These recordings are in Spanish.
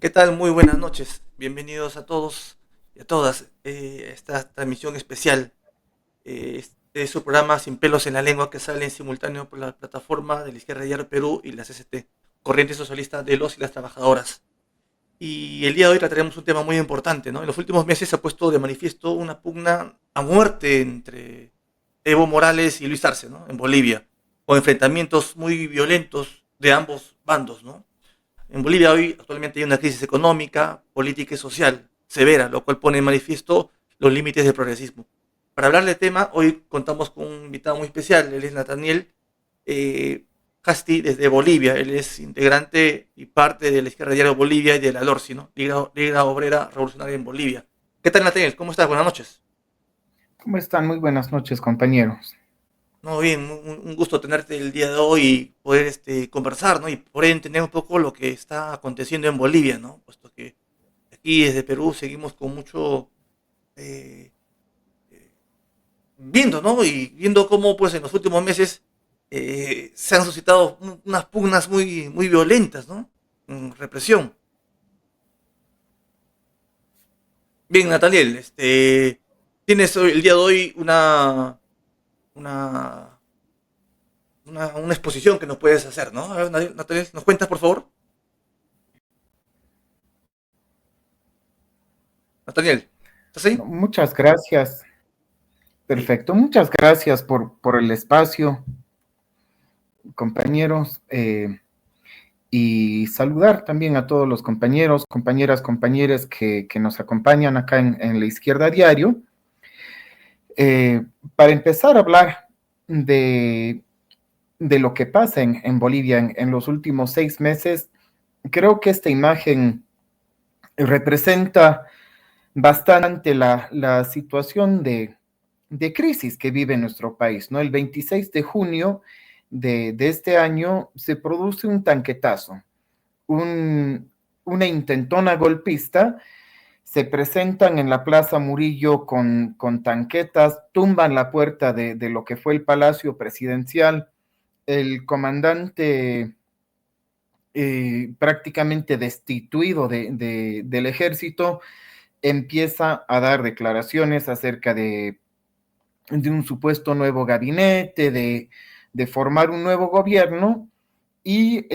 ¿Qué tal? Muy buenas noches. Bienvenidos a todos y a todas a esta transmisión especial. Este es su programa Sin pelos en la lengua que sale en simultáneo por la plataforma de la Izquierda Diario Perú y la CST, Corriente Socialista de los y las Trabajadoras. Y el día de hoy trataremos un tema muy importante, ¿no? En los últimos meses se ha puesto de manifiesto una pugna a muerte entre Evo Morales y Luis Arce, ¿no? En Bolivia, con enfrentamientos muy violentos de ambos bandos, ¿no? En Bolivia hoy actualmente hay una crisis económica, política y social severa, lo cual pone en manifiesto los límites del progresismo. Para hablar del tema, hoy contamos con un invitado muy especial, él es Nathaniel Casti desde Bolivia, él es integrante y parte de la Izquierda Diario Bolivia y de la LORSI, ¿no? Liga Obrera Revolucionaria en Bolivia. ¿Qué tal, Nathaniel? ¿Cómo estás? Buenas noches. ¿Cómo están? Muy buenas noches, compañeros. No, bien, un gusto tenerte el día de hoy y poder conversar, ¿no? Y poder entender un poco lo que está aconteciendo en Bolivia, ¿no? Puesto que aquí desde Perú seguimos con mucho eh, eh, viendo, ¿no? Y viendo cómo pues en los últimos meses se han suscitado unas pugnas muy violentas, ¿no? Represión. Bien, Nataniel, tienes el día de hoy una, una exposición que nos puedes hacer, ¿no? A ver, Nataniel, ¿nos cuentas, por favor? Nataniel, ¿estás ahí? No, muchas gracias. Sí. Perfecto. Muchas gracias por el espacio, compañeros. Y saludar también a todos los compañeros, compañeras, compañeros que nos acompañan acá en la Izquierda Diario. Eh, para empezar a hablar de, de lo que pasa en Bolivia en los últimos 6 meses, creo que esta imagen representa bastante la situación de crisis que vive nuestro país, ¿no? El 26 de junio de este año se produce un tanquetazo, un, una intentona golpista, se presentan en la Plaza Murillo con tanquetas, tumban la puerta de lo que fue el Palacio Presidencial, el comandante prácticamente destituido del ejército empieza a dar declaraciones acerca de un supuesto nuevo gabinete, de formar un nuevo gobierno y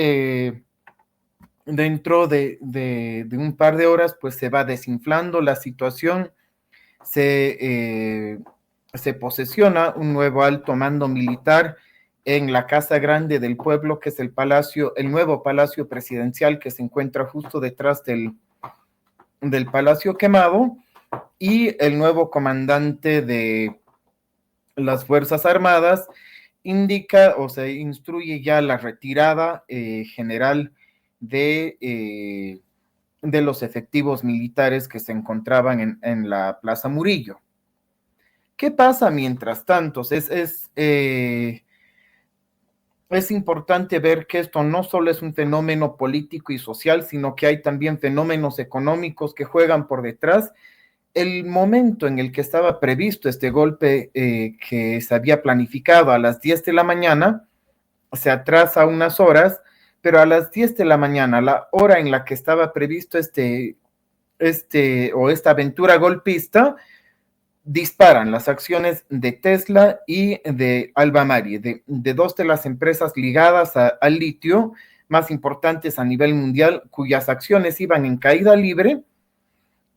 dentro de un par de horas pues se va desinflando la situación, se, eh, se posesiona un nuevo alto mando militar en la Casa Grande del Pueblo, que es el palacio, el nuevo palacio presidencial que se encuentra justo detrás del Palacio Quemado, y el nuevo comandante de las Fuerzas Armadas indica o se instruye ya la retirada general de los efectivos militares que se encontraban en la Plaza Murillo. ¿Qué pasa mientras tanto? Es importante ver que esto no solo es un fenómeno político y social, sino que hay también fenómenos económicos que juegan por detrás. El momento en el que estaba previsto este golpe que se había planificado a las 10 de la mañana, se atrasa unas horas, pero a las 10 de la mañana, la hora en la que estaba previsto esta aventura golpista, disparan las acciones de Tesla y de Alba-Mari, de dos de las empresas ligadas al litio más importantes a nivel mundial, cuyas acciones iban en caída libre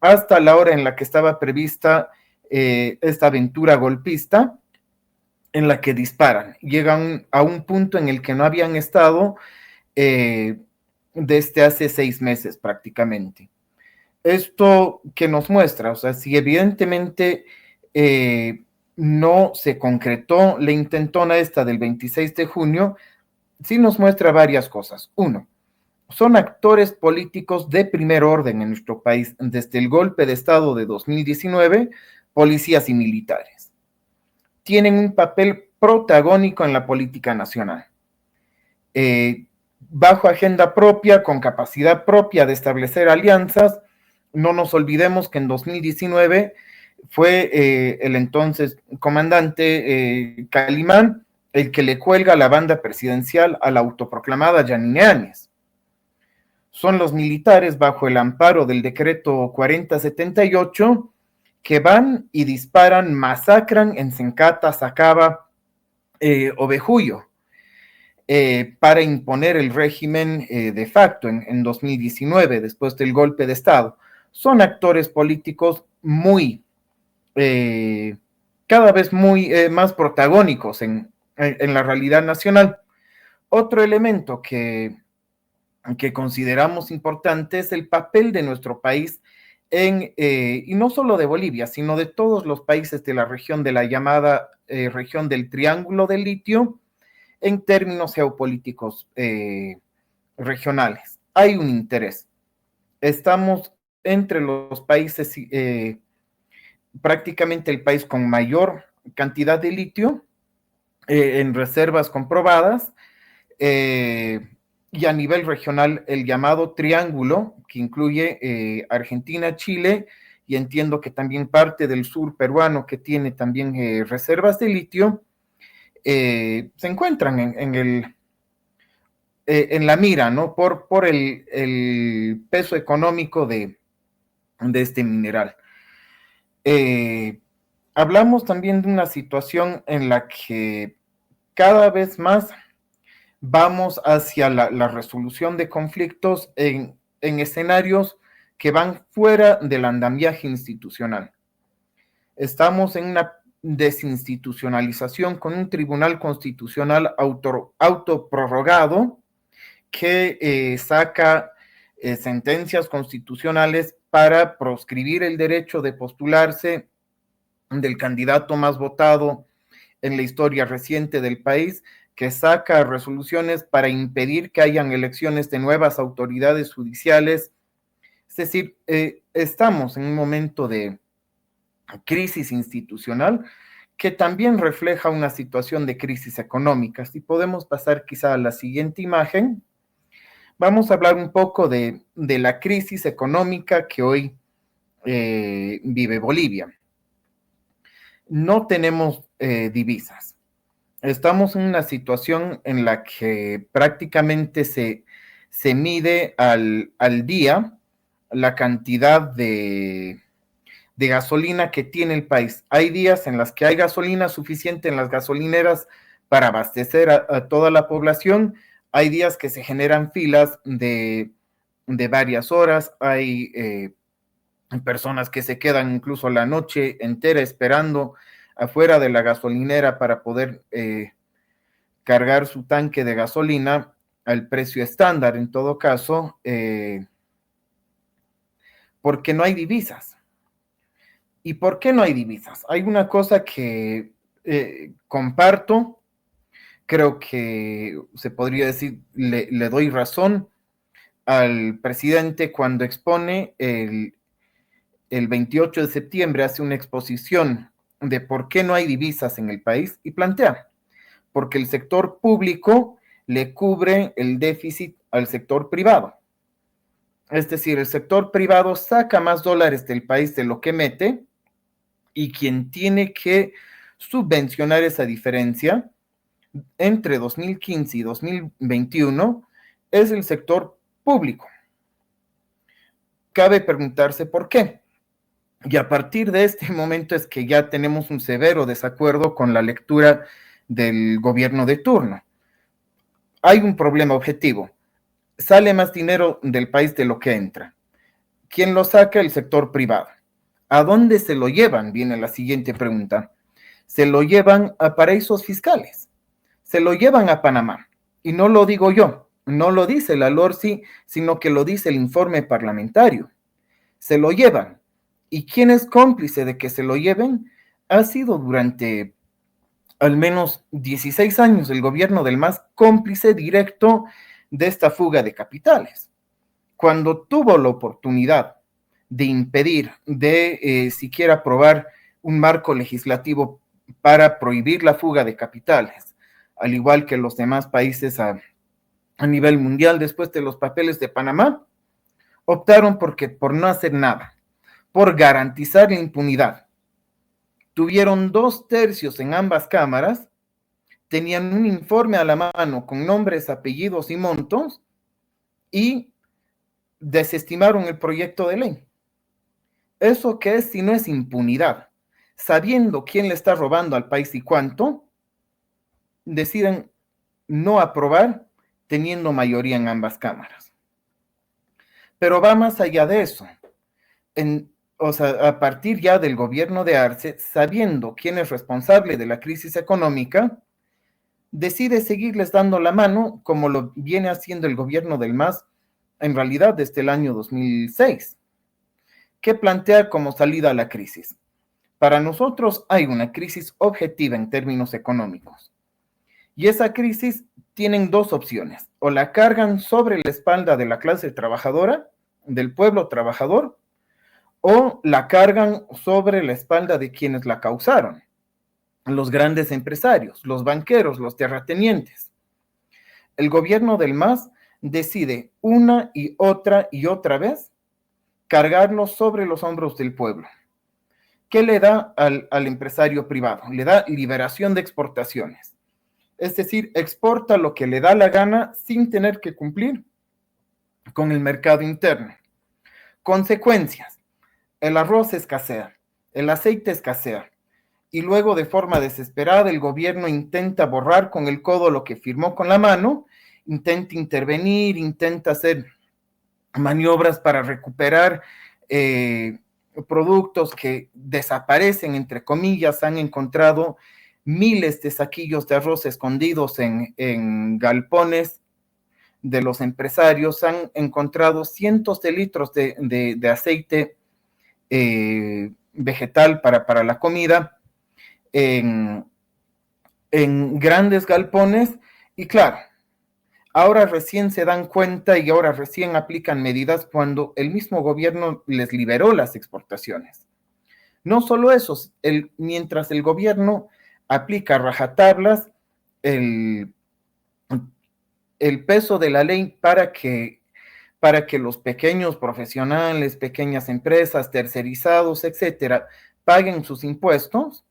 hasta la hora en la que estaba prevista esta aventura golpista, en la que disparan. Llegan a un punto en el que no habían estado eh, desde hace 6 meses prácticamente. Esto que nos muestra, o sea, si evidentemente no se concretó la intentona esta del 26 de junio, sí nos muestra varias cosas. Uno, son actores políticos de primer orden en nuestro país desde el golpe de Estado de 2019, policías y militares. Tienen un papel protagónico en la política nacional. Bajo agenda propia, con capacidad propia de establecer alianzas. No nos olvidemos que en 2019 fue el entonces comandante Calimán el que le cuelga la banda presidencial a la autoproclamada Yanine Áñez. Son los militares bajo el amparo del decreto 4078 que van y disparan, masacran en Sencata, Sacaba, Ovejuyo, para imponer el régimen de facto en 2019, después del golpe de Estado. Son actores políticos muy, cada vez muy más protagónicos en la realidad nacional. Otro elemento que consideramos importante es el papel de nuestro país y no solo de Bolivia, sino de todos los países de la región de la llamada región del Triángulo del Litio, en términos geopolíticos regionales. Hay un interés. Estamos entre los países, prácticamente el país con mayor cantidad de litio en reservas comprobadas, y a nivel regional el llamado triángulo, que incluye Argentina, Chile, y entiendo que también parte del sur peruano, que tiene también reservas de litio, se encuentran en la mira, ¿no? Por el peso económico de este mineral. Hablamos también de una situación en la que cada vez más vamos hacia la resolución de conflictos en escenarios que van fuera del andamiaje institucional. Estamos en una desinstitucionalización con un tribunal constitucional autoprorrogado que saca sentencias constitucionales para proscribir el derecho de postularse del candidato más votado en la historia reciente del país, que saca resoluciones para impedir que hayan elecciones de nuevas autoridades judiciales. Es decir, estamos en un momento de crisis institucional que también refleja una situación de crisis económica. Si podemos pasar quizá a la siguiente imagen, vamos a hablar un poco de la crisis económica que hoy vive Bolivia. No tenemos divisas. Estamos en una situación en la que prácticamente se mide al día la cantidad de gasolina que tiene el país. Hay días en las que hay gasolina suficiente en las gasolineras para abastecer a toda la población. Hay días que se generan filas de varias horas. Hay personas que se quedan incluso la noche entera esperando afuera de la gasolinera para poder cargar su tanque de gasolina al precio estándar, en todo caso, porque no hay divisas. ¿Y por qué no hay divisas? Hay una cosa que comparto, creo que se podría decir, le doy razón al presidente cuando expone el 28 de septiembre, hace una exposición de por qué no hay divisas en el país y plantea, porque el sector público le cubre el déficit al sector privado. Es decir, el sector privado saca más dólares del país de lo que mete, y quien tiene que subvencionar esa diferencia entre 2015 y 2021 es el sector público. Cabe preguntarse por qué. Y a partir de este momento es que ya tenemos un severo desacuerdo con la lectura del gobierno de turno. Hay un problema objetivo. Sale más dinero del país de lo que entra. ¿Quién lo saca? El sector privado. ¿A dónde se lo llevan? Viene la siguiente pregunta. Se lo llevan a paraísos fiscales. Se lo llevan a Panamá. Y no lo digo yo, no lo dice la LORSI, sino que lo dice el informe parlamentario. Se lo llevan. ¿Y quién es cómplice de que se lo lleven? Ha sido durante al menos 16 años el gobierno del MAS cómplice directo de esta fuga de capitales. Cuando tuvo la oportunidad de impedir, de siquiera aprobar un marco legislativo para prohibir la fuga de capitales, al igual que los demás países a nivel mundial después de los papeles de Panamá, optaron por no hacer nada, por garantizar la impunidad. Tuvieron 2/3 en ambas cámaras, tenían un informe a la mano con nombres, apellidos y montos, y desestimaron el proyecto de ley. ¿Eso qué es si no es impunidad? Sabiendo quién le está robando al país y cuánto, deciden no aprobar teniendo mayoría en ambas cámaras. Pero va más allá de eso. O sea, a partir ya del gobierno de Arce, sabiendo quién es responsable de la crisis económica, decide seguirles dando la mano como lo viene haciendo el gobierno del MAS en realidad desde el año 2006. ¿Qué plantea como salida a la crisis? Para nosotros hay una crisis objetiva en términos económicos. Y esa crisis tienen dos opciones. O la cargan sobre la espalda de la clase trabajadora, del pueblo trabajador, o la cargan sobre la espalda de quienes la causaron. Los grandes empresarios, los banqueros, los terratenientes. El gobierno del MAS decide una y otra vez cargarlo sobre los hombros del pueblo. ¿Qué le da al empresario privado? Le da liberación de exportaciones. Es decir, exporta lo que le da la gana sin tener que cumplir con el mercado interno. Consecuencias: el arroz escasea, el aceite escasea, y luego de forma desesperada el gobierno intenta borrar con el codo lo que firmó con la mano, intenta intervenir, intenta hacer maniobras para recuperar productos que desaparecen, entre comillas. Han encontrado miles de saquillos de arroz escondidos en galpones de los empresarios, han encontrado cientos de litros de aceite vegetal para la comida en grandes galpones, y claro, ahora recién se dan cuenta y ahora recién aplican medidas cuando el mismo gobierno les liberó las exportaciones. No solo eso, mientras el gobierno aplica rajatablas el peso de la ley para que los pequeños profesionales, pequeñas empresas, tercerizados, etcétera, paguen sus impuestos,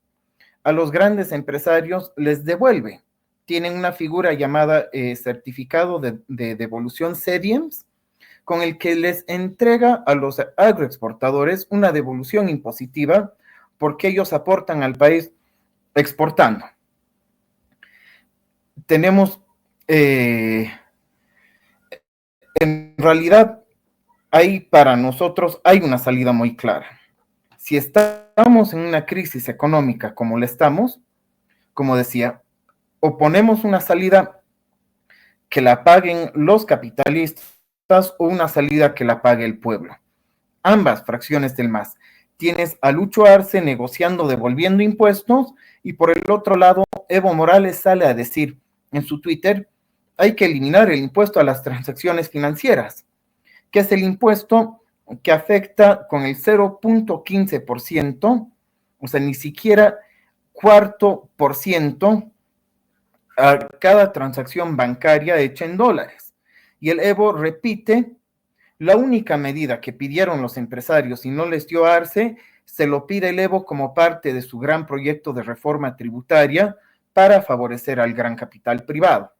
a los grandes empresarios les devuelve. Tienen una figura llamada certificado de devolución CEDIEMS, con el que les entrega a los agroexportadores una devolución impositiva porque ellos aportan al país exportando. Tenemos, en realidad, ahí para nosotros hay una salida muy clara. Si estamos en una crisis económica como la estamos, como decía, o ponemos una salida que la paguen los capitalistas o una salida que la pague el pueblo. Ambas fracciones del MAS. Tienes a Lucho Arce negociando, devolviendo impuestos, y por el otro lado, Evo Morales sale a decir en su Twitter: hay que eliminar el impuesto a las transacciones financieras, que es el impuesto que afecta con el 0.15%, o sea, ni siquiera 0.25% a cada transacción bancaria hecha en dólares. Y el Evo repite: la única medida que pidieron los empresarios y no les dio Arce, se lo pide el Evo como parte de su gran proyecto de reforma tributaria para favorecer al gran capital privado.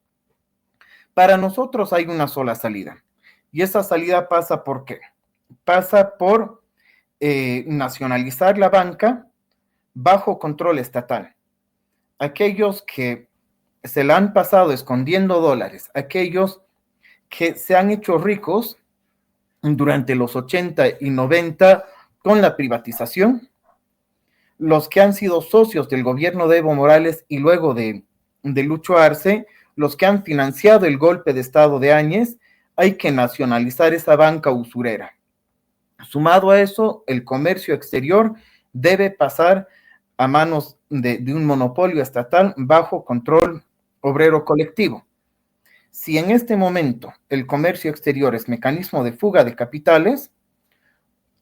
Para nosotros hay una sola salida, y esa salida pasa ¿por qué? Pasa por nacionalizar la banca bajo control estatal. Aquellos que se la han pasado escondiendo dólares, aquellos que se han hecho ricos durante los 80 y 90 con la privatización, los que han sido socios del gobierno de Evo Morales y luego de Lucho Arce, los que han financiado el golpe de Estado de Áñez, hay que nacionalizar esa banca usurera. Sumado a eso, el comercio exterior debe pasar a manos de un monopolio estatal bajo control obrero colectivo. Si en este momento el comercio exterior es mecanismo de fuga de capitales,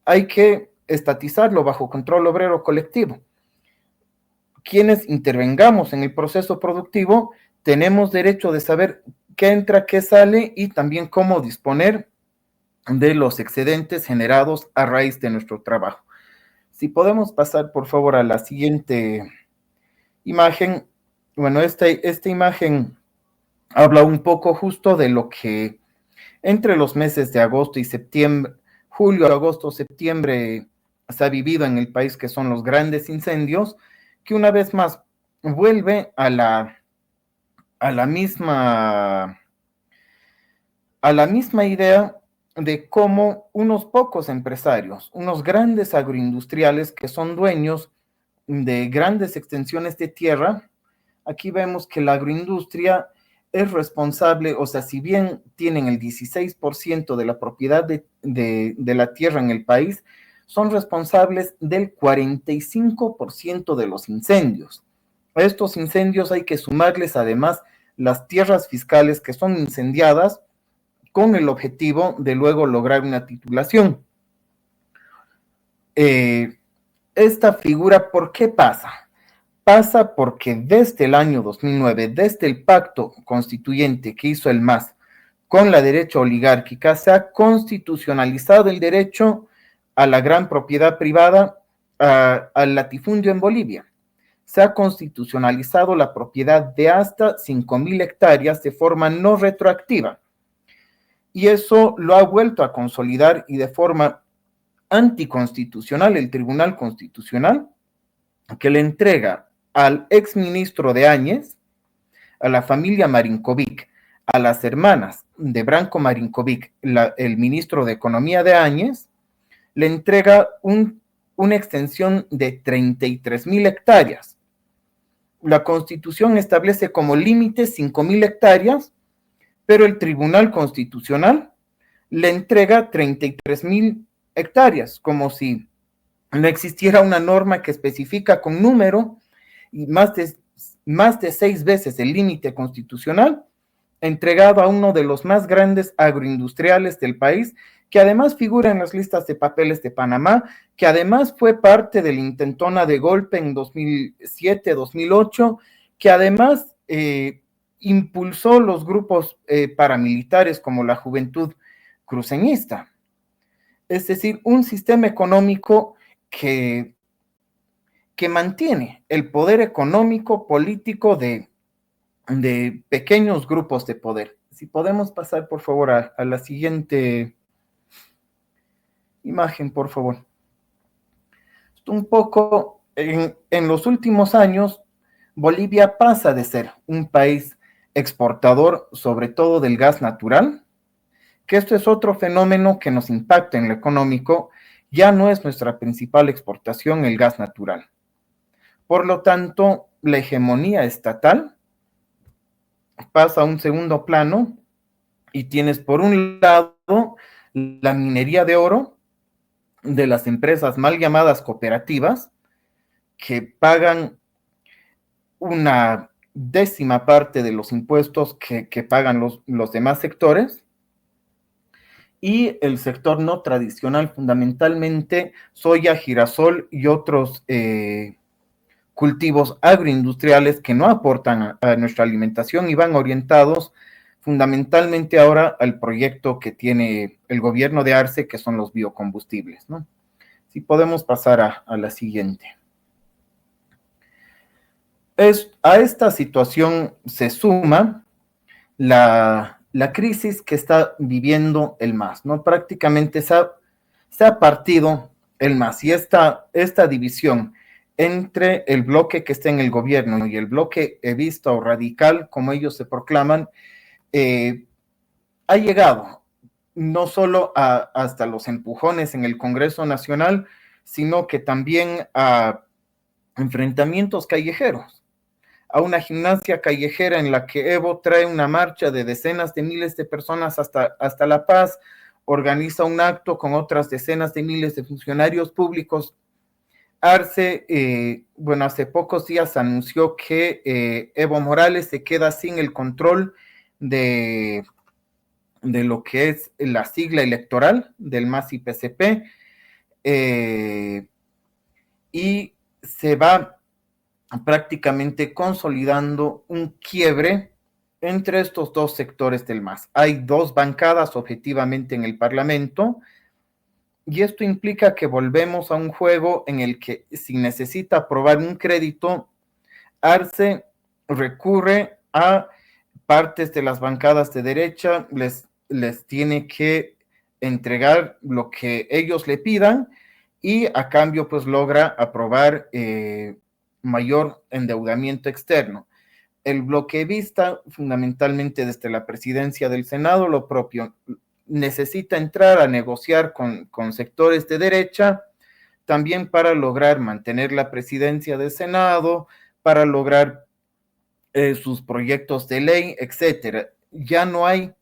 hay que estatizarlo bajo control obrero colectivo. Quienes intervengamos en el proceso productivo tenemos derecho de saber qué entra, qué sale y también cómo disponer de los excedentes generados a raíz de nuestro trabajo. Si podemos pasar, por favor, a la siguiente imagen. Bueno, esta imagen habla un poco justo de lo que Entre los meses de agosto y septiembre, julio, agosto, septiembre, se ha vivido en el país que son los grandes incendios, que una vez más vuelve a la misma idea de cómo unos pocos empresarios, unos grandes agroindustriales que son dueños de grandes extensiones de tierra. Aquí vemos que la agroindustria es responsable, o sea, si bien tienen el 16% de la propiedad de la tierra en el país, son responsables del 45% de los incendios. A estos incendios hay que sumarles además las tierras fiscales que son incendiadas con el objetivo de luego lograr una titulación. Esta figura, ¿por qué pasa? Pasa porque desde el año 2009, desde el pacto constituyente que hizo el MAS con la derecha oligárquica, se ha constitucionalizado el derecho a la gran propiedad privada, al latifundio en Bolivia. Se ha constitucionalizado la propiedad de hasta 5.000 hectáreas de forma no retroactiva. Y eso lo ha vuelto a consolidar y de forma anticonstitucional el Tribunal Constitucional, que le entrega al exministro de Áñez, a la familia Marinkovic, a las hermanas de Branco Marinkovic, el ministro de Economía de Áñez, le entrega una extensión de 33.000 hectáreas. La Constitución establece como límite 5.000 hectáreas, pero el Tribunal Constitucional le entrega 33.000 hectáreas, como si no existiera una norma que especifica con número y más de 6 veces el límite constitucional, entregado a uno de los más grandes agroindustriales del país, que además figura en las listas de papeles de Panamá, que además fue parte de la intentona de golpe en 2007-2008, que además impulsó los grupos paramilitares como la Juventud Cruceñista. Es decir, un sistema económico que mantiene el poder económico, político de pequeños grupos de poder. Si podemos pasar, por favor, a la siguiente imagen, por favor. Un poco, en los últimos años, Bolivia pasa de ser un país exportador, sobre todo del gas natural, que esto es otro fenómeno que nos impacta en lo económico. Ya no es nuestra principal exportación el gas natural. Por lo tanto, la hegemonía estatal pasa a un segundo plano y tienes por un lado la minería de oro de las empresas mal llamadas cooperativas, que pagan una décima parte de los impuestos que pagan los demás sectores, y el sector no tradicional, fundamentalmente soya, girasol y otros cultivos agroindustriales que no aportan a nuestra alimentación y van orientados fundamentalmente ahora al proyecto que tiene el gobierno de Arce, que son los biocombustibles, ¿no? Si podemos pasar a la siguiente. A esta situación se suma la crisis que está viviendo el MAS, ¿no? Prácticamente se ha partido el MAS, y esta división entre el bloque que está en el gobierno y el bloque evista o radical, como ellos se proclaman, ha llegado no solo hasta los empujones en el Congreso Nacional, sino que también a enfrentamientos callejeros, a una gimnasia callejera en la que Evo trae una marcha de decenas de miles de personas hasta La Paz, organiza un acto con otras decenas de miles de funcionarios públicos. Arce, hace pocos días anunció que Evo Morales se queda sin el control de lo que es la sigla electoral del MAS y PCP, y se va prácticamente consolidando un quiebre entre estos dos sectores del MAS. Hay dos bancadas objetivamente en el Parlamento, y esto implica que volvemos a un juego en el que, si necesita aprobar un crédito, Arce recurre a partes de las bancadas de derecha, les les tiene que entregar lo que ellos le pidan y a cambio pues logra aprobar mayor endeudamiento externo. El bloqueavista, fundamentalmente desde la presidencia del Senado, lo propio, necesita entrar a negociar con sectores de derecha, también para lograr mantener la presidencia del Senado, para lograr sus proyectos de ley, etcétera. Ya no hay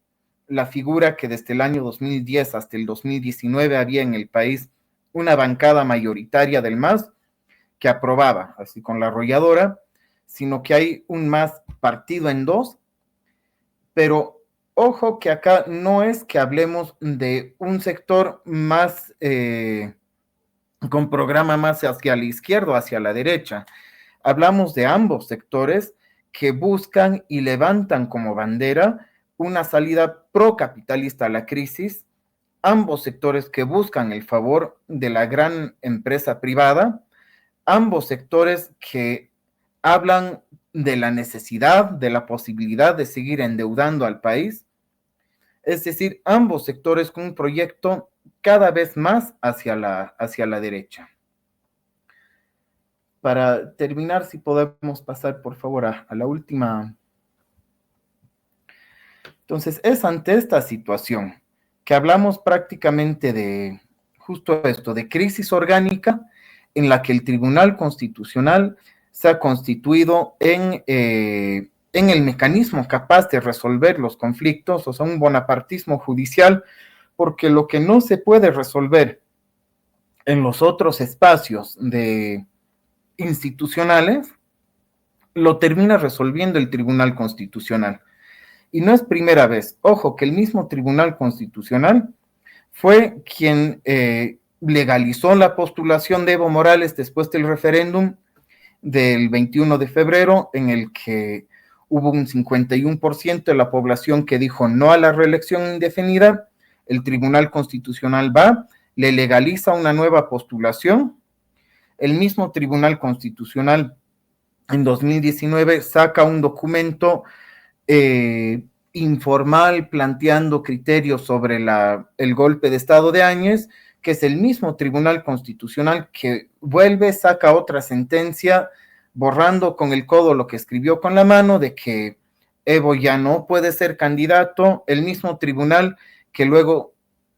la figura que desde el año 2010 hasta el 2019 había en el país, una bancada mayoritaria del MAS que aprobaba, así con la arrolladora, sino que hay un MAS partido en dos, pero ojo que acá no es que hablemos de un sector más, con programa más hacia la izquierda o hacia la derecha. Hablamos de ambos sectores que buscan y levantan como bandera una salida procapitalista a la crisis, ambos sectores que buscan el favor de la gran empresa privada, ambos sectores que hablan de la necesidad, de la posibilidad de seguir endeudando al país, es decir, ambos sectores con un proyecto cada vez más hacia la derecha. Para terminar, si podemos pasar por favor a la última. Entonces, es ante esta situación que hablamos prácticamente de justo esto, de crisis orgánica, en la que el Tribunal Constitucional se ha constituido en el mecanismo capaz de resolver los conflictos, o sea, un bonapartismo judicial, porque lo que no se puede resolver en los otros espacios institucionales, lo termina resolviendo el Tribunal Constitucional. Y no es primera vez. Ojo, que el mismo Tribunal Constitucional fue quien legalizó la postulación de Evo Morales después del referéndum del 21 de febrero, en el que hubo un 51% de la población que dijo no a la reelección indefinida. El Tribunal Constitucional va, le legaliza una nueva postulación. El mismo Tribunal Constitucional en 2019 saca un documento informal planteando criterios sobre el golpe de Estado de Áñez, que es el mismo Tribunal Constitucional que vuelve, saca otra sentencia borrando con el codo lo que escribió con la mano de que Evo ya no puede ser candidato, el mismo tribunal que luego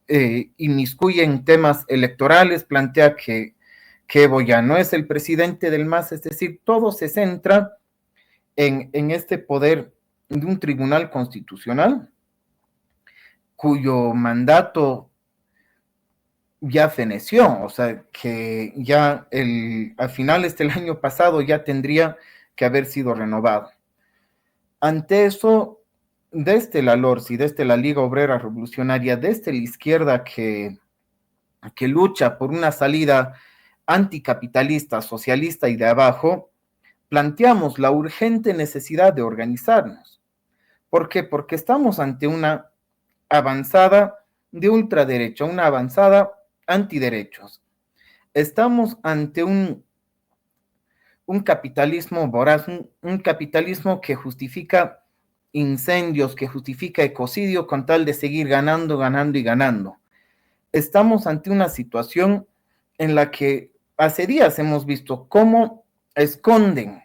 inmiscuye en temas electorales, plantea que Evo ya no es el presidente del MAS, es decir, todo se centra en este poder de un tribunal constitucional cuyo mandato ya feneció, o sea, que ya a finales del año pasado ya tendría que haber sido renovado. Ante eso, desde la LORSI, desde la Liga Obrera Revolucionaria, desde la izquierda que lucha por una salida anticapitalista, socialista y de abajo, planteamos la urgente necesidad de organizarnos. ¿Por qué? Porque estamos ante una avanzada de ultraderecha, una avanzada antiderechos. Estamos ante un capitalismo voraz, un capitalismo que justifica incendios, que justifica ecocidio con tal de seguir ganando, ganando y ganando. Estamos ante una situación en la que hace días hemos visto cómo esconden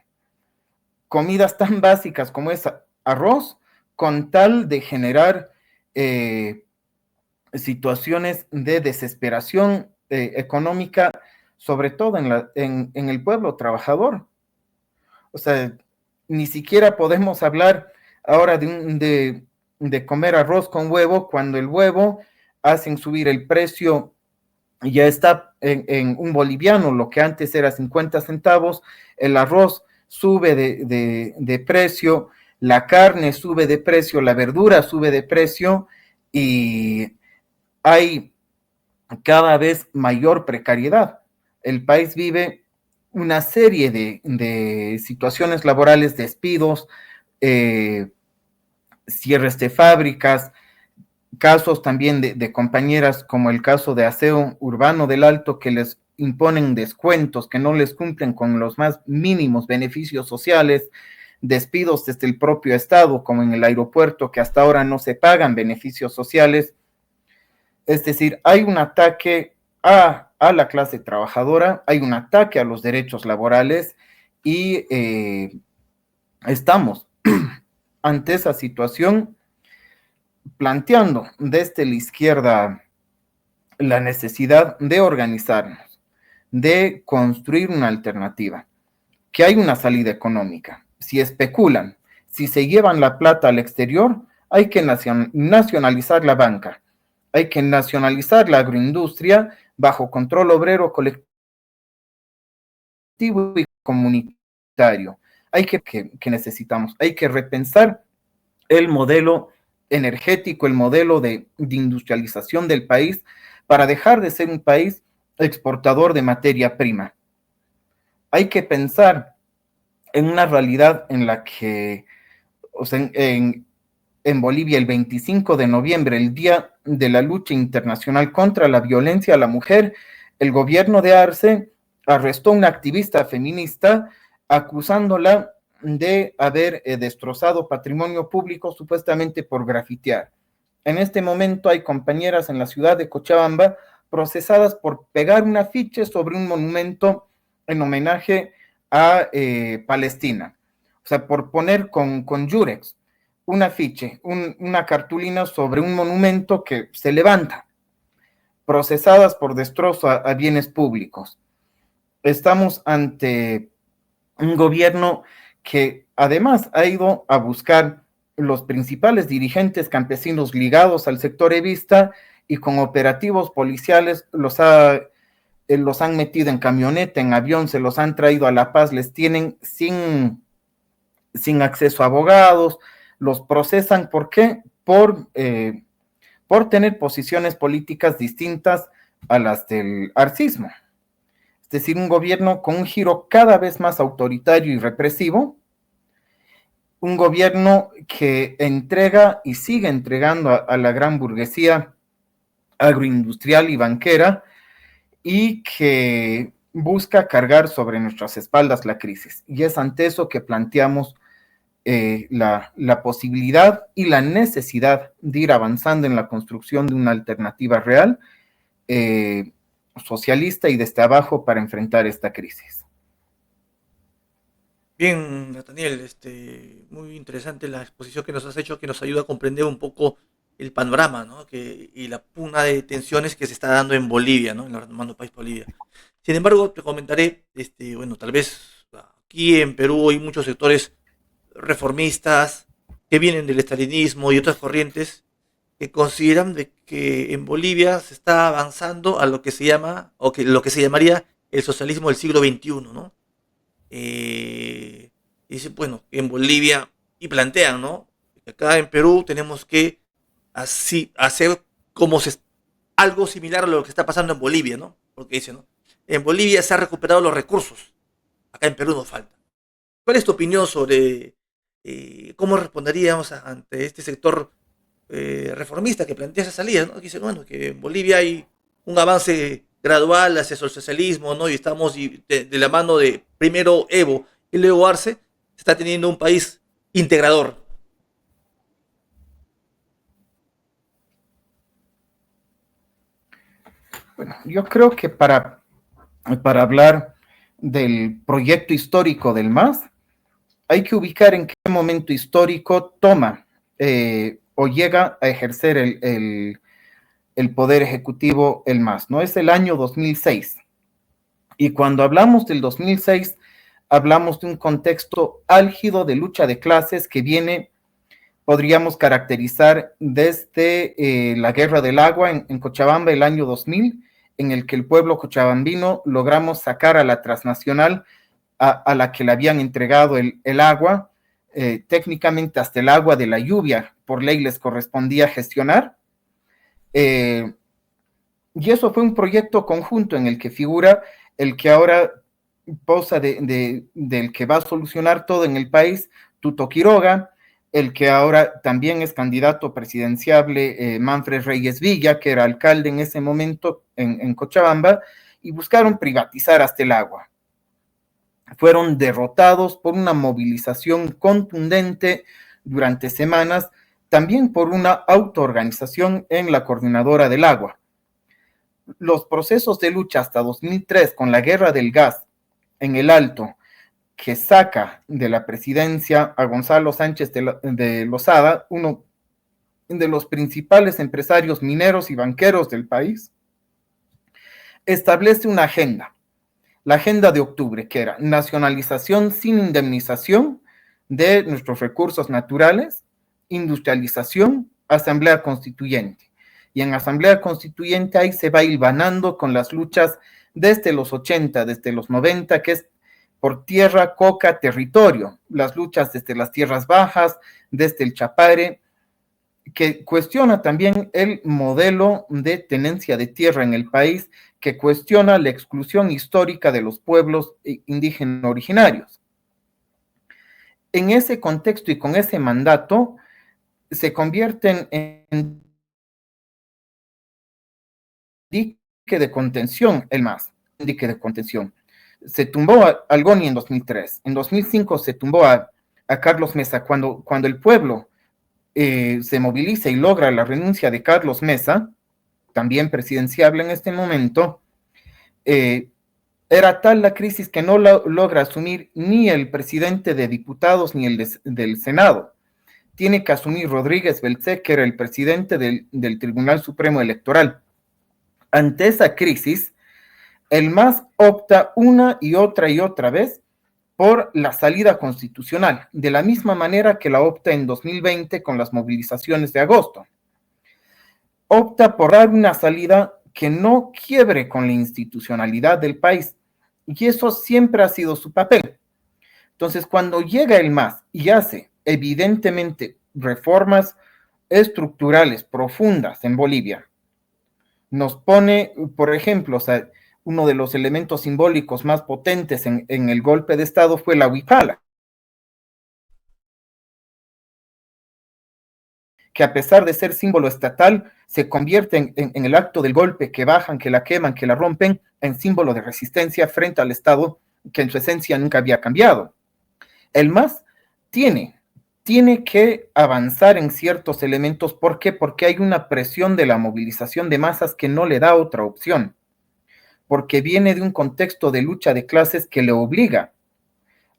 comidas tan básicas como es arroz con tal de generar situaciones de desesperación económica, sobre todo en el pueblo trabajador. O sea, ni siquiera podemos hablar ahora de comer arroz con huevo cuando el huevo hacen subir el precio, ya está en un boliviano, lo que antes era 50 centavos, el arroz sube de precio, la carne sube de precio, la verdura sube de precio y hay cada vez mayor precariedad. El país vive una serie de situaciones laborales, despidos, cierres de fábricas, casos también de compañeras como el caso de Aseo Urbano del Alto, que les imponen descuentos, que no les cumplen con los más mínimos beneficios sociales, despidos desde el propio Estado, como en el aeropuerto, que hasta ahora no se pagan beneficios sociales. Es decir, hay un ataque a la clase trabajadora, hay un ataque a los derechos laborales y estamos ante esa situación planteando desde la izquierda la necesidad de organizarnos, de construir una alternativa, que hay una salida económica. Si especulan, si se llevan la plata al exterior, hay que nacionalizar la banca, hay que nacionalizar la agroindustria bajo control obrero colectivo y comunitario. Que necesitamos, hay que repensar el modelo energético, el modelo de industrialización del país para dejar de ser un país exportador de materia prima. Hay que pensar en una realidad en la que, o sea, en Bolivia, el 25 de noviembre, el Día de la Lucha Internacional contra la Violencia a la Mujer, el gobierno de Arce arrestó a una activista feminista acusándola de haber destrozado patrimonio público supuestamente por grafitear. En este momento hay compañeras en la ciudad de Cochabamba procesadas por pegar un afiche sobre un monumento en homenaje a Palestina. O sea, por poner con Yurex un afiche, una cartulina sobre un monumento que se levanta, procesadas por destrozo a bienes públicos. Estamos ante un gobierno que además ha ido a buscar los principales dirigentes campesinos ligados al sector evista y con operativos policiales los han metido en camioneta, en avión, se los han traído a La Paz, les tienen sin acceso a abogados, los procesan. ¿Por qué? Por tener posiciones políticas distintas a las del arcismo. Es decir, un gobierno con un giro cada vez más autoritario y represivo, un gobierno que entrega y sigue entregando a la gran burguesía agroindustrial y banquera y que busca cargar sobre nuestras espaldas la crisis. Y es ante eso que planteamos la posibilidad y la necesidad de ir avanzando en la construcción de una alternativa real, socialista y desde abajo para enfrentar esta crisis. Bien, Nathaniel, muy interesante la exposición que nos has hecho, que nos ayuda a comprender un poco el panorama, ¿no? Y la pugna de tensiones que se está dando en Bolivia, ¿no? En el hermano país Bolivia. Sin embargo, te comentaré, bueno, tal vez aquí en Perú hay muchos sectores reformistas que vienen del estalinismo y otras corrientes que consideran de que en Bolivia se está avanzando a lo que se llama, o que lo que se llamaría el socialismo del siglo XXI, ¿no? Dice, bueno, en Bolivia, y plantean, ¿no? Que acá en Perú tenemos que así, hacer como se, algo similar a lo que está pasando en Bolivia, ¿no? Porque dice, ¿no? En Bolivia se han recuperado los recursos, acá en Perú nos falta. ¿Cuál es tu opinión sobre cómo responderíamos ante este sector reformista que plantea esa salida, ¿no? Que dice, bueno, que en Bolivia hay un avance gradual hacia el socialismo, ¿no? Y estamos de la mano de primero Evo y luego Arce, se está teniendo un país integrador. Bueno, yo creo que para hablar del proyecto histórico del MAS, hay que ubicar en qué momento histórico toma o llega a ejercer el poder ejecutivo el MAS, ¿no? Es el año 2006. Y cuando hablamos del 2006, hablamos de un contexto álgido de lucha de clases que viene, podríamos caracterizar desde la Guerra del Agua en Cochabamba el año 2000, en el que el pueblo cochabambino logramos sacar a la transnacional a la que le habían entregado el agua, técnicamente hasta el agua de la lluvia, por ley les correspondía gestionar. Y eso fue un proyecto conjunto en el que figura el que ahora posa del que va a solucionar todo en el país, Tuto Quiroga, el que ahora también es candidato presidenciable, Manfred Reyes Villa, que era alcalde en ese momento en Cochabamba, y buscaron privatizar hasta el agua. fueron derrotados por una movilización contundente durante semanas, también por una autoorganización en la Coordinadora del Agua. Los procesos de lucha hasta 2003 con la guerra del gas en el Alto, que saca de la presidencia a Gonzalo Sánchez de Lozada, uno de los principales empresarios mineros y banqueros del país, establece una agenda, la agenda de octubre, que era nacionalización sin indemnización de nuestros recursos naturales, industrialización, asamblea constituyente. Y en asamblea constituyente ahí se va hilvanando con las luchas desde los 80, desde los 90, que es por tierra, coca, territorio, las luchas desde las tierras bajas, desde el Chapare, que cuestiona también el modelo de tenencia de tierra en el país, que cuestiona la exclusión histórica de los pueblos indígenas originarios. En ese contexto y con ese mandato, se convierten en dique de contención, el MAS, dique de contención. Se tumbó al Goni en 2003, en 2005 se tumbó a Carlos Mesa, cuando el pueblo se moviliza y logra la renuncia de Carlos Mesa, también presidenciable en este momento, era tal la crisis que no logra asumir ni el presidente de diputados ni el del Senado. Tiene que asumir Rodríguez Belcé, que era el presidente del Tribunal Supremo Electoral. Ante esa crisis, el MAS opta una y otra vez por la salida constitucional, de la misma manera que la opta en 2020 con las movilizaciones de agosto. Opta por dar una salida que no quiebre con la institucionalidad del país, y eso siempre ha sido su papel. Entonces, cuando llega el MAS y hace evidentemente reformas estructurales profundas en Bolivia, nos pone, por ejemplo, o sea, uno de los elementos simbólicos más potentes en el golpe de Estado fue la huipala, que a pesar de ser símbolo estatal, se convierte en el acto del golpe, que bajan, que la queman, que la rompen, en símbolo de resistencia frente al Estado, que en su esencia nunca había cambiado. El MAS tiene que avanzar en ciertos elementos. ¿Por qué? Porque hay una presión de la movilización de masas que no le da otra opción, porque viene de un contexto de lucha de clases que le obliga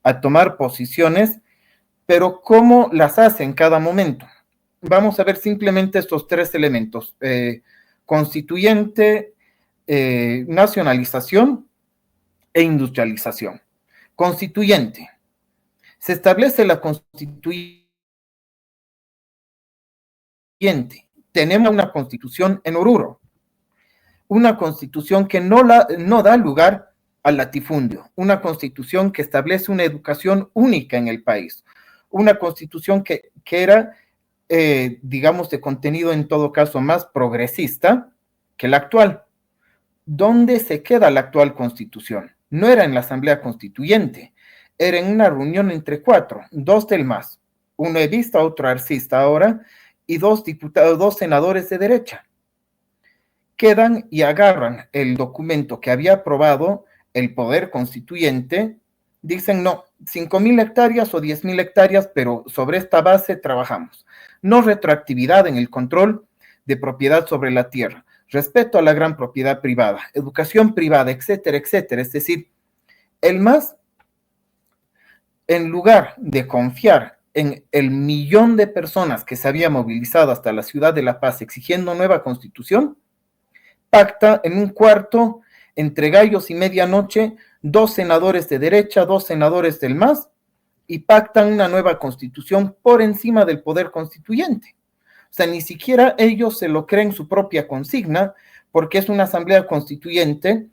a tomar posiciones, pero ¿cómo las hace en cada momento? Vamos a ver simplemente estos tres elementos: constituyente, nacionalización e industrialización. Constituyente. Se establece la constituyente. Tenemos una constitución en Oruro, una constitución que no da lugar al latifundio, una constitución que establece una educación única en el país, una constitución que era, digamos, de contenido en todo caso más progresista que la actual. ¿Dónde se queda la actual constitución? No era en la Asamblea Constituyente, era en una reunión entre cuatro, dos del MAS, uno evista, otro arcista ahora, y dos senadores de derecha. Quedan y agarran el documento que había aprobado el Poder Constituyente, dicen no, 5,000 hectáreas o 10,000 hectáreas, pero sobre esta base trabajamos. No retroactividad en el control de propiedad sobre la tierra, respeto a la gran propiedad privada, educación privada, etcétera, etcétera. Es decir, el MAS, en lugar de confiar en el 1,000,000 de personas que se había movilizado hasta la ciudad de La Paz exigiendo nueva constitución, pacta en un cuarto, entre gallos y medianoche, 2 senadores de derecha, 2 senadores del MAS, y pactan una nueva constitución por encima del poder constituyente. O sea, ni siquiera ellos se lo creen su propia consigna, porque es una asamblea constituyente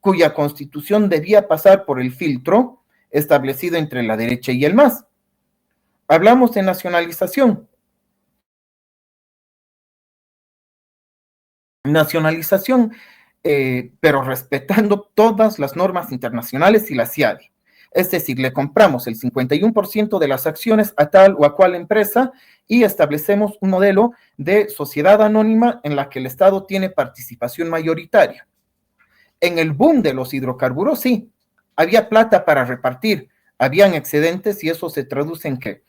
cuya constitución debía pasar por el filtro establecido entre la derecha y el MAS. Hablamos de nacionalización. Nacionalización, pero respetando todas las normas internacionales y la CIADI. Es decir, le compramos el 51% de las acciones a tal o a cual empresa y establecemos un modelo de sociedad anónima en la que el Estado tiene participación mayoritaria. En el boom de los hidrocarburos, sí, había plata para repartir, habían excedentes y eso se traduce en que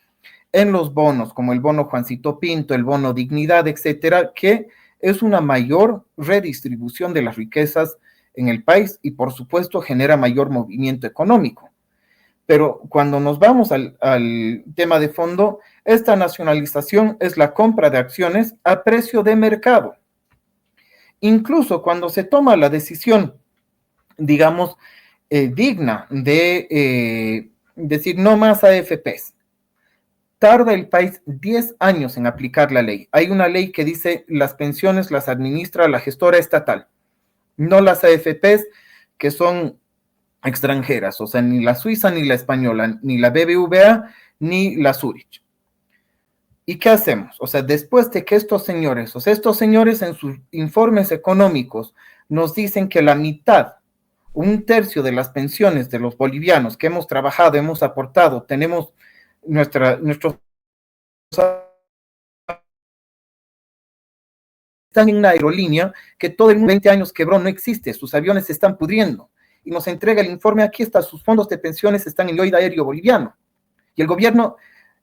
en los bonos, como el bono Juancito Pinto, el bono Dignidad, etcétera, que es una mayor redistribución de las riquezas en el país y por supuesto genera mayor movimiento económico. Pero cuando nos vamos al tema de fondo, esta nacionalización es la compra de acciones a precio de mercado. Incluso cuando se toma la decisión, digamos, digna de decir no más AFPs, tarda el país 10 años en aplicar la ley. Hay una ley que dice las pensiones las administra la gestora estatal, no las AFPs que son extranjeras, o sea, ni la suiza, ni la española, ni la BBVA, ni la Zurich. ¿Y qué hacemos? O sea, después de que estos señores en sus informes económicos nos dicen que la mitad, un tercio de las pensiones de los bolivianos que hemos trabajado, hemos aportado, tenemos nuestros están en una aerolínea que todo el mundo 20 años quebró, no existe, sus aviones se están pudriendo. Y nos entrega el informe, aquí está, sus fondos de pensiones están en el OID aéreo boliviano. Y el gobierno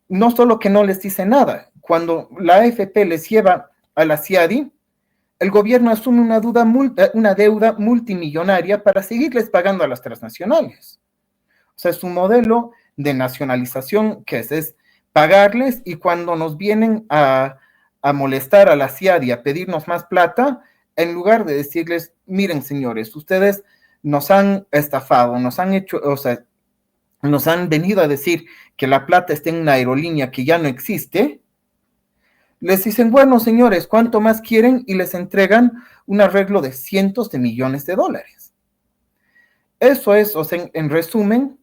no solo que no les dice nada, cuando la AFP les lleva a la CIADI, el gobierno asume una deuda multimillonaria para seguirles pagando a las transnacionales. O sea, es un modelo de nacionalización que es pagarles y cuando nos vienen a molestar a la CIADI, a pedirnos más plata, en lugar de decirles, miren señores, ustedes nos han estafado, nos han hecho, o sea, nos han venido a decir que la plata está en una aerolínea que ya no existe, les dicen, bueno señores, ¿cuánto más quieren? Y les entregan un arreglo de cientos de millones de dólares. Eso es, o sea, en resumen,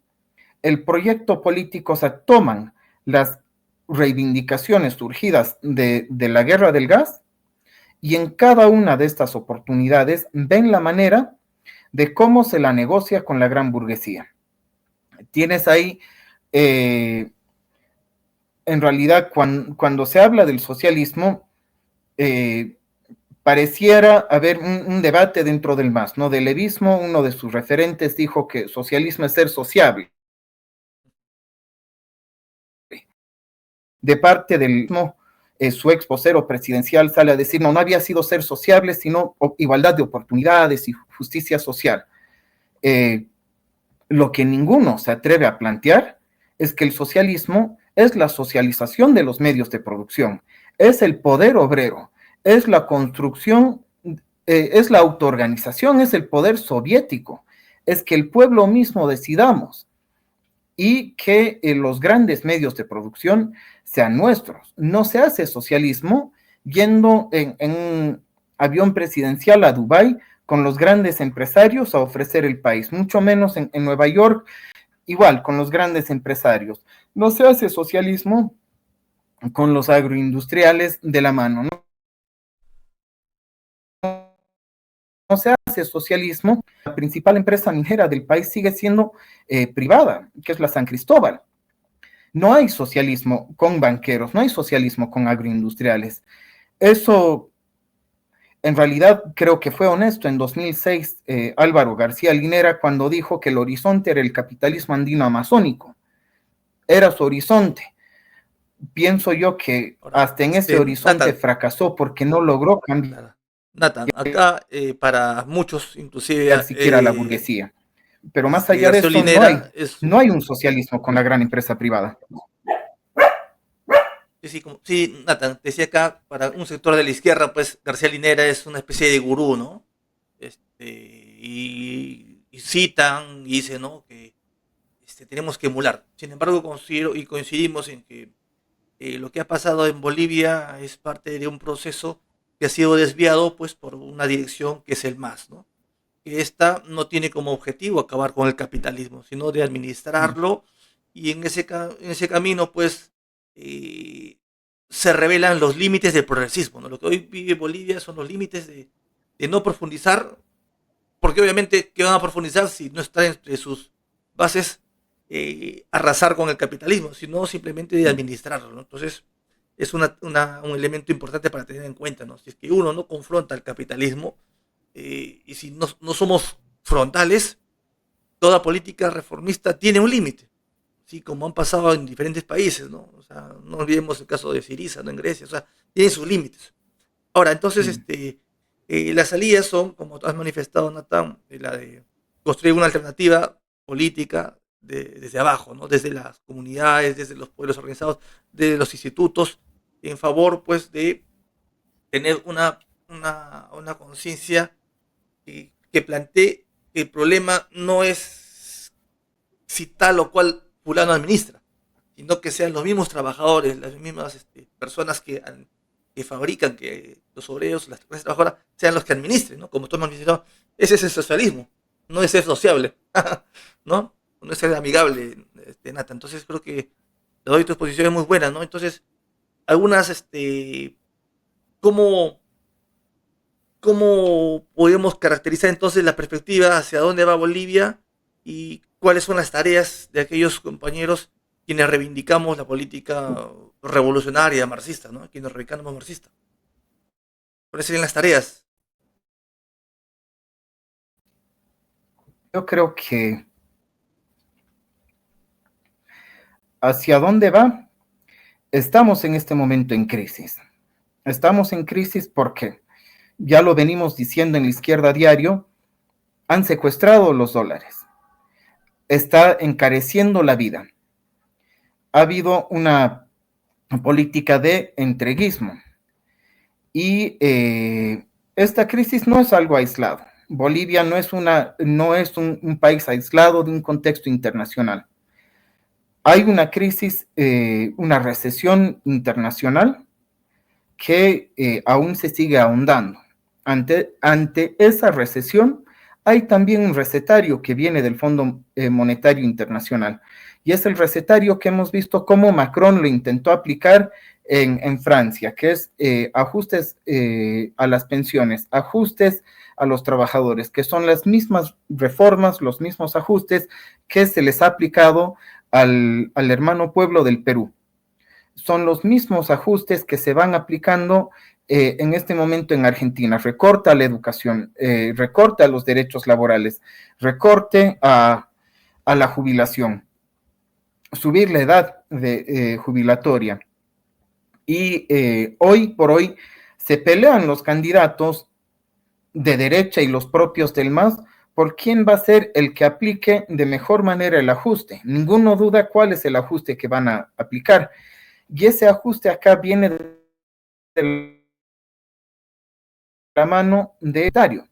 el proyecto político, o sea, toman las reivindicaciones surgidas de la guerra del gas y en cada una de estas oportunidades ven la manera de cómo se la negocia con la gran burguesía. Tienes ahí, en realidad, cuando se habla del socialismo, pareciera haber un debate dentro del MAS, ¿no? Del levismo, uno de sus referentes dijo que socialismo es ser sociable. De parte del mismo, su ex vocero presidencial sale a decir, no había sido ser sociable, sino igualdad de oportunidades y justicia social. Lo que ninguno se atreve a plantear es que el socialismo es la socialización de los medios de producción, es el poder obrero, es la construcción, es la autoorganización, es el poder soviético, es que el pueblo mismo decidamos y que los grandes medios de producción sean nuestros. No se hace socialismo yendo en avión presidencial a Dubái con los grandes empresarios a ofrecer el país, mucho menos en Nueva York, igual con los grandes empresarios. No se hace socialismo con los agroindustriales de la mano, ¿no? No se hace socialismo, la principal empresa minera del país sigue siendo privada, que es la San Cristóbal. No hay socialismo con banqueros, no hay socialismo con agroindustriales. Eso, en realidad, creo que fue honesto en 2006 Álvaro García Linera cuando dijo que el horizonte era el capitalismo andino amazónico. Era su horizonte. Pienso yo que hasta en ese horizonte Nathan, fracasó porque no logró cambiar Nathan, acá para muchos, inclusive siquiera la burguesía. Pero más allá de García eso, Linera no hay un socialismo con la gran empresa privada. Sí, Nathan, decía acá, para un sector de la izquierda, pues García Linera es una especie de gurú, ¿no? Y citan y dicen, ¿no? Que tenemos que emular. Sin embargo, considero y coincidimos en que lo que ha pasado en Bolivia es parte de un proceso que ha sido desviado, pues, por una dirección que es el MAS, ¿no? Que esta no tiene como objetivo acabar con el capitalismo, sino de administrarlo y en ese camino, pues, se revelan los límites del progresismo, ¿no? Lo que hoy vive Bolivia son los límites de no profundizar, porque obviamente, ¿qué van a profundizar si no está entre sus bases arrasar con el capitalismo, sino simplemente de administrarlo, ¿no? Entonces, es un elemento importante para tener en cuenta, ¿no? Si es que uno no confronta el capitalismo, y si no somos frontales, toda política reformista tiene un límite, ¿sí? Como han pasado en diferentes países, ¿no? O sea, no olvidemos el caso de Syriza, ¿no? En Grecia, o sea, tiene sus límites. Ahora, entonces, Mm. las salidas son, como has manifestado, Natán, la de construir una alternativa política desde abajo, ¿no? Desde las comunidades, desde los pueblos organizados, desde los institutos, en favor, pues, de tener una conciencia que plantee que el problema no es si tal o cual fulano administra, sino que sean los mismos trabajadores, las mismas personas que fabrican, que los obreros, las clases trabajadoras, sean los que administren, ¿no? Como tú me has mencionado, ese es el socialismo, no es ser sociable, ¿no? No es ser amigable, Nata. Entonces creo que te doy tu exposición es muy buena, ¿no? Entonces, algunas, ¿cómo, ¿cómo podemos caracterizar entonces la perspectiva hacia dónde va Bolivia y cuáles son las tareas de aquellos compañeros quienes reivindicamos la política revolucionaria marxista, ¿no? Quienes reivindicamos marxista? ¿Cuáles serían las tareas? Yo creo que hacia dónde va, estamos en este momento en crisis. Estamos en crisis porque, ya lo venimos diciendo en la izquierda a diario, han secuestrado los dólares. Está encareciendo la vida. Ha habido una política de entreguismo. Y esta crisis no es algo aislado. Bolivia no es un país aislado de un contexto internacional. Hay una crisis, una recesión internacional que aún se sigue ahondando. Ante esa recesión, hay también un recetario que viene del Fondo Monetario Internacional, y es el recetario que hemos visto cómo Macron lo intentó aplicar en Francia, que es ajustes a las pensiones, ajustes a los trabajadores, que son las mismas reformas, los mismos ajustes que se les ha aplicado al hermano pueblo del Perú. Son los mismos ajustes que se van aplicando en este momento en Argentina. Recorte a la educación, recorte a los derechos laborales, recorte a la jubilación, subir la edad jubilatoria. Y hoy por hoy se pelean los candidatos de derecha y los propios del MAS por quién va a ser el que aplique de mejor manera el ajuste. Ninguno duda cuál es el ajuste que van a aplicar. Y ese ajuste acá viene de la mano de Dario,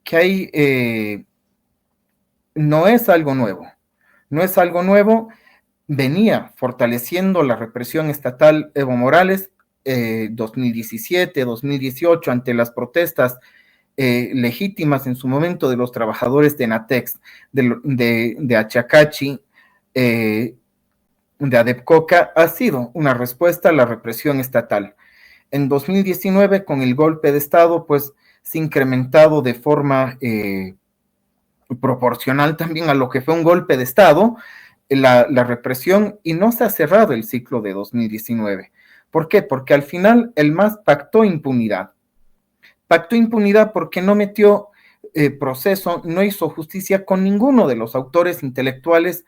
que ahí no es algo nuevo. No es algo nuevo. Venía fortaleciendo la represión estatal Evo Morales 2017, 2018, ante las protestas legítimas en su momento de los trabajadores de Natex, de Achacachi, de Adepcoca, ha sido una respuesta a la represión estatal. En 2019, con el golpe de Estado, pues se ha incrementado de forma proporcional también a lo que fue un golpe de Estado, la represión, y no se ha cerrado el ciclo de 2019. ¿Por qué? Porque al final el MAS pactó impunidad. Pactó impunidad porque no metió proceso, no hizo justicia con ninguno de los autores intelectuales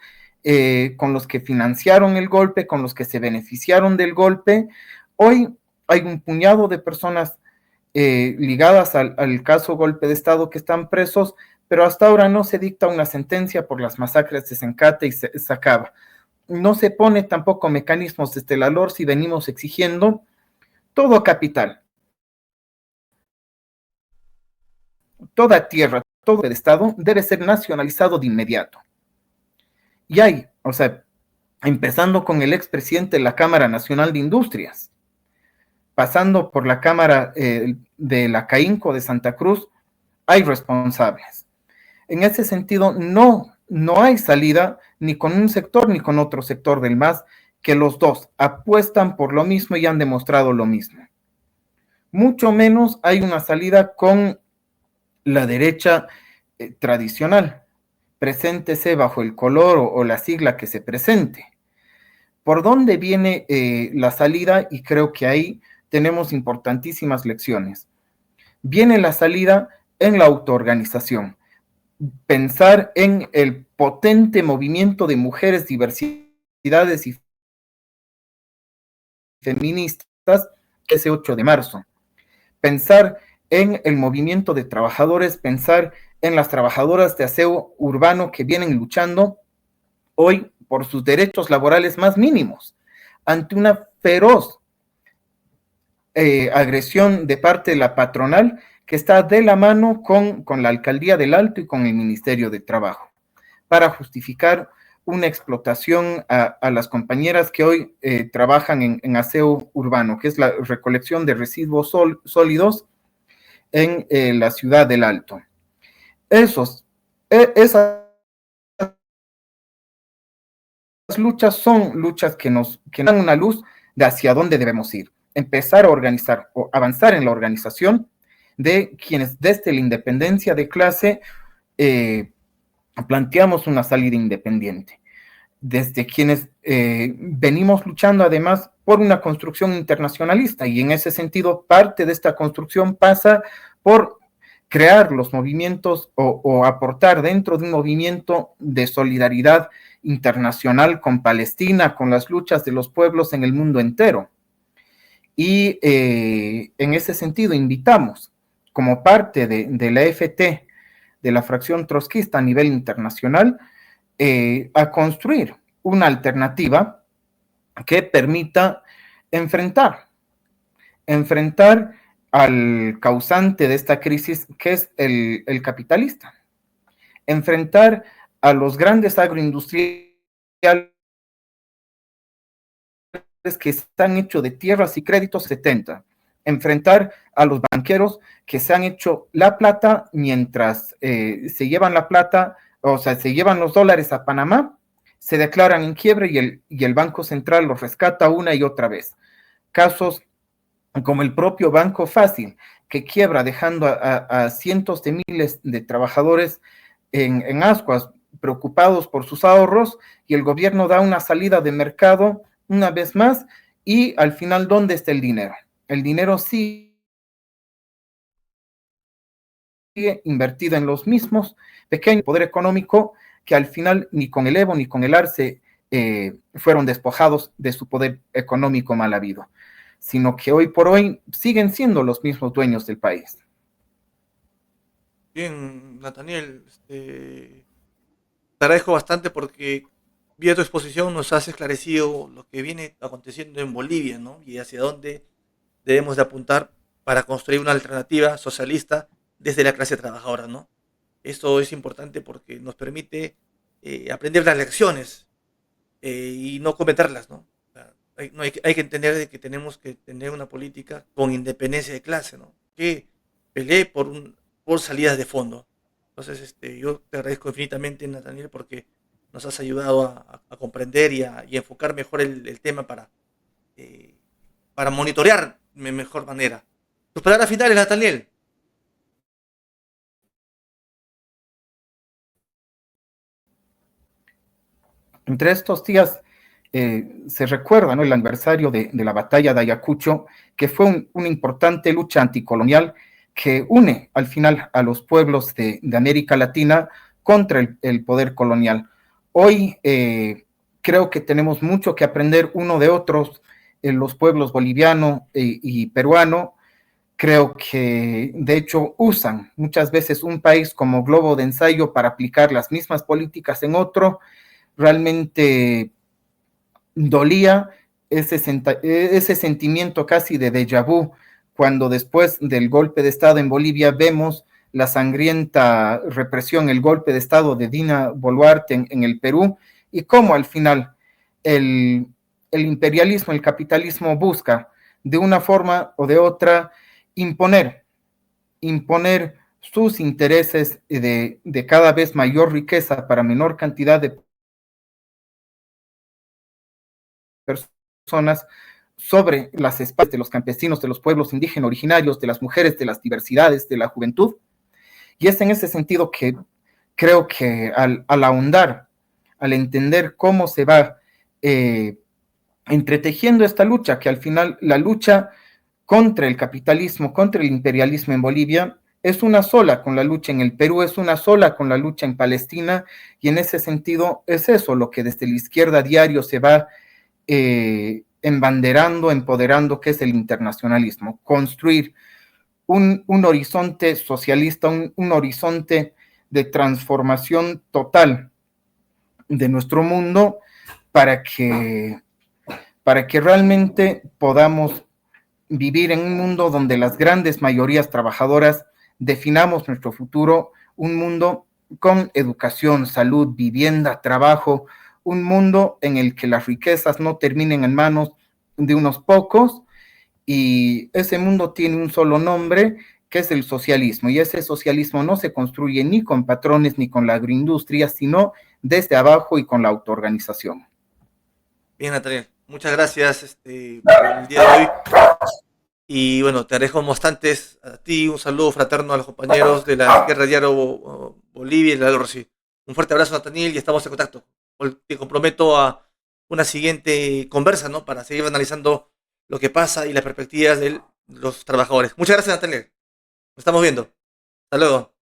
con los que financiaron el golpe, con los que se beneficiaron del golpe. Hoy hay un puñado de personas ligadas al caso golpe de Estado que están presos, pero hasta ahora no se dicta una sentencia por las masacres de Sencate y Sacaba. No se pone tampoco mecanismos desde la LORC y venimos exigiendo todo capital, toda tierra, todo el Estado debe ser nacionalizado de inmediato. Y hay, o sea, empezando con el expresidente de la Cámara Nacional de Industrias, pasando por la Cámara de la CAINCO de Santa Cruz, hay responsables. En ese sentido, no hay salida ni con un sector ni con otro sector del MAS, que los dos apuestan por lo mismo y han demostrado lo mismo. Mucho menos hay una salida con la derecha tradicional. Preséntese bajo el color o la sigla que se presente. ¿Por dónde viene la salida? Y creo que ahí tenemos importantísimas lecciones. Viene la salida en la autoorganización. pensar en el potente movimiento de mujeres, diversidades y feministas ese 8 de marzo. Pensar en el movimiento de trabajadores, pensar en las trabajadoras de aseo urbano que vienen luchando hoy por sus derechos laborales más mínimos, ante una feroz agresión de parte de la patronal que está de la mano con la Alcaldía del Alto y con el Ministerio de Trabajo, para justificar una explotación a las compañeras que hoy trabajan en aseo urbano, que es la recolección de residuos sólidos en la ciudad del Alto. Esas luchas son luchas que nos dan una luz de hacia dónde debemos ir. Empezar a organizar o avanzar en la organización de quienes desde la independencia de clase planteamos una salida independiente. Desde quienes venimos luchando además por una construcción internacionalista, y en ese sentido parte de esta construcción pasa por crear los movimientos o aportar dentro de un movimiento de solidaridad internacional con Palestina, con las luchas de los pueblos en el mundo entero. Y en ese sentido invitamos, como parte de la FT, de la fracción trotskista a nivel internacional, a construir una alternativa que permita enfrentar al causante de esta crisis, que es el capitalista, enfrentar a los grandes agroindustriales que están hechos de tierras y créditos 70, enfrentar a los banqueros que se han hecho la plata mientras se llevan la plata, o sea, se llevan los dólares a Panamá, se declaran en quiebre y el Banco Central los rescata una y otra vez. Casos como el propio Banco Fácil, que quiebra dejando a cientos de miles de trabajadores en ascuas, preocupados por sus ahorros, y el gobierno da una salida de mercado una vez más, y al final, ¿dónde está el dinero? El dinero sigue invertido en los mismos pequeños poder económico que al final ni con el Evo ni con el Arce fueron despojados de su poder económico mal habido, sino que hoy por hoy siguen siendo los mismos dueños del país. Bien, Nathaniel, te agradezco bastante porque vía tu exposición nos has esclarecido lo que viene aconteciendo en Bolivia, ¿no? Y hacia dónde debemos de apuntar para construir una alternativa socialista desde la clase trabajadora, ¿no? Esto es importante porque nos permite aprender las lecciones y no cometerlas, ¿no? O sea, hay que entender de que tenemos que tener una política con independencia de clase, ¿no? Que pelee por salidas de fondo. Entonces, yo te agradezco infinitamente, Nathaniel, porque nos has ayudado a comprender y enfocar mejor el tema eh, para monitorear de mejor manera. Tus palabras finales, Nathaniel. Entre estos días se recuerda, ¿no?, el aniversario de la batalla de Ayacucho, que fue una importante lucha anticolonial que une al final a los pueblos de América Latina contra el poder colonial. Hoy creo que tenemos mucho que aprender uno de otros, los pueblos boliviano y peruano. Creo que de hecho usan muchas veces un país como globo de ensayo para aplicar las mismas políticas en otro. Realmente dolía ese sentimiento casi de déjà vu, cuando después del golpe de Estado en Bolivia vemos la sangrienta represión, el golpe de Estado de Dina Boluarte en el Perú, y cómo al final el, el imperialismo, el capitalismo busca de una forma o de otra imponer sus intereses de cada vez mayor riqueza para menor cantidad de personas sobre las espaldas de los campesinos, de los pueblos indígenas originarios, de las mujeres, de las diversidades, de la juventud. Y es en ese sentido que creo que al ahondar, al entender cómo se va entretejiendo esta lucha, que al final la lucha contra el capitalismo, contra el imperialismo en Bolivia, es una sola con la lucha en el Perú, es una sola con la lucha en Palestina, y en ese sentido es eso lo que desde la izquierda diario se va embanderando, empoderando, que es el internacionalismo, construir un horizonte socialista, un horizonte de transformación total de nuestro mundo para que, para que realmente podamos vivir en un mundo donde las grandes mayorías trabajadoras definamos nuestro futuro, un mundo con educación, salud, vivienda, trabajo, un mundo en el que las riquezas no terminen en manos de unos pocos, y ese mundo tiene un solo nombre, que es el socialismo, y ese socialismo no se construye ni con patrones ni con la agroindustria, sino desde abajo y con la autoorganización. Bien, Natalia, muchas gracias por el día de hoy. Y bueno, te agradezco bastantes a ti, un saludo fraterno a los compañeros de la Izquierda Diario Bolivia y la del Rossi. Un fuerte abrazo, Nathaniel, y estamos en contacto. Te comprometo a una siguiente conversa, ¿no? Para seguir analizando lo que pasa y las perspectivas de los trabajadores. Muchas gracias, Nathaniel. Nos estamos viendo. Hasta luego.